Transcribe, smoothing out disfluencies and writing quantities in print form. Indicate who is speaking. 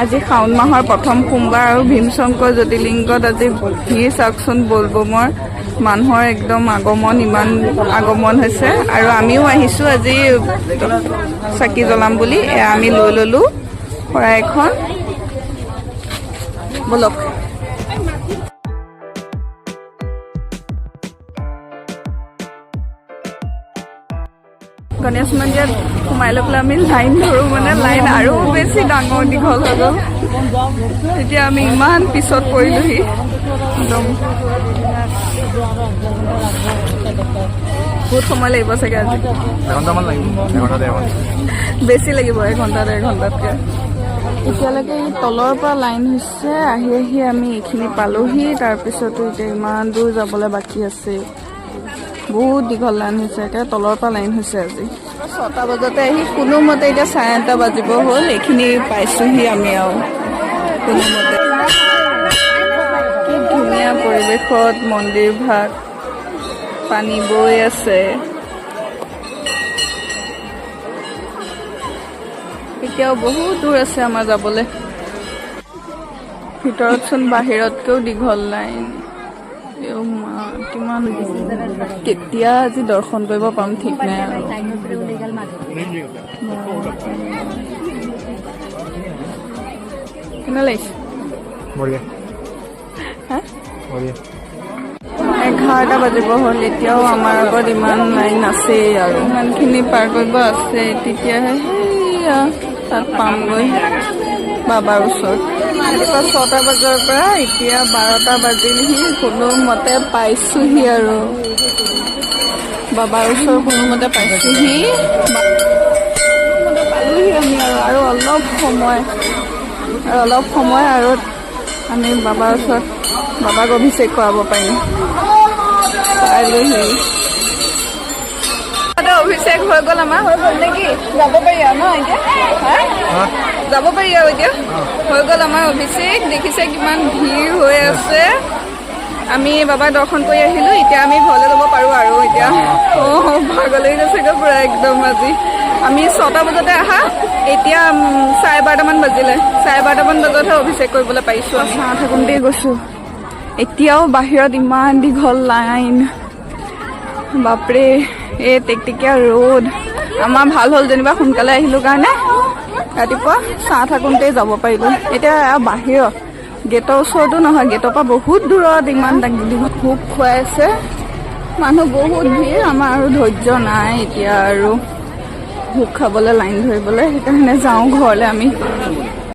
Speaker 1: আজি শাওণ মাহৰ প্ৰথম সোমবাৰ আৰু ভীমশংকৰ জ্যোতিৰ্লিংগত আজি ভিৰ চাওকচোন বলবমৰ মানুহৰ একদম আগমন ইমান আগমন হৈছে আৰু আমিও আহিছোঁ আজি চাকি জ্বলাম বুলি আমি লৈ ললোঁ শৰাই এখন বলক গণেশ মন্দিৰত সোমাই লৈ পেলাই আমি লাইন ধৰোঁ মানে লাইন আৰু বেছি ডাঙৰ দীঘল হৈ গ'ল এতিয়া আমি ইমান পিছত পৰিলোহি একদম বহুত সময় লাগিব চাগে আজি
Speaker 2: এঘণ্টামান লাগিব
Speaker 1: বেছি লাগিব এঘণ্টা ডেৰ ঘণ্টাতকৈ এতিয়ালৈকে এই তলৰ পৰা লাইন হৈছে আহি আহি আমি এইখিনি পালোহি তাৰপিছতো এতিয়া ইমান দূৰ যাবলৈ বাকী আছে বহুত দীঘল লাইন হৈছে এতিয়া তলৰ পৰা লাইন হৈছে আজি 6টা বজাতে আহি কোনোমতে এতিয়া 9:30 বাজিব হ'ল এইখিনি পাইছোহি আমি আৰু কোনোমতে কি ধুনীয়া পৰিৱেশত মন্দিৰ ভাগ পানী বৈ আছে এতিয়াও বহুত দূৰ আছে আমাৰ যাবলৈ ভিতৰতচোন বাহিৰতকৈও দীঘল লাইন কিমান কেতিয়া আজি দৰ্শন কৰিব পাম ঠিক নাই আৰু কেনে লাগিছে 11টা বাজিব হ'ল এতিয়াও আমাৰ আগত ইমান লাইন আছেই আৰু ইমানখিনি পাৰ কৰিব আছে তেতিয়াহে সেয়া তাত পামগৈ বাবাৰ ওচৰত ৰাতিপুৱা 6টা বজাৰ পৰা এতিয়া 12টা বাজিলহি কোনোমতে পাইছোহি আৰু বাবাৰ ওচৰত কোনোমতে পাইছোহি পালোহি আমি আৰু অলপ সময় আৰু আমি বাবাৰ ওচৰত বাবাক অভিষেক কৰাব পাৰিম পালোহি অভিষেক হৈ গ'ল আমাৰ হৈ গ'ল নেকি যাব পাৰি আৰু ন এতিয়া যাব পাৰি আৰু এতিয়া হৈ গ'ল আমাৰ অভিষেক দেখিছে কিমান ভিৰ হৈ আছে আমি বাবাৰ দৰ্শন কৰি আহিলোঁ এতিয়া আমি ঘৰলৈ যাব পাৰোঁ আৰু এতিয়া ভাগৰ লাগি গৈছেগৈ পূৰা একদম আজি আমি 6টা বজাতে আহা এতিয়া 12:30মান বাজিলে 12:30মান বজাতহে অভিষেক কৰিবলৈ পাৰিছোঁ আমি চাহ থাকোঁতেই গৈছোঁ এতিয়াও বাহিৰত ইমান দীঘল লাইন বাপৰে এই টেকটেকীয়া ৰ'দ আমাৰ ভাল হ'ল যেনিবা সোনকালে আহিলোঁ কাৰণে ৰাতিপুৱা চাহ থাকোঁতেই যাব পাৰিলোঁ এতিয়া বাহিৰত গেটৰ ওচৰতো নহয় গেটৰ পৰা বহুত দূৰত ইমান ভোক খুৱাই আছে মানুহ বহুত ভিৰ আমাৰ আৰু ধৈৰ্য নাই এতিয়া আৰু ভোক খাবলৈ লাইন ধৰিবলৈ সেইকাৰণে যাওঁ ঘৰলৈ আমি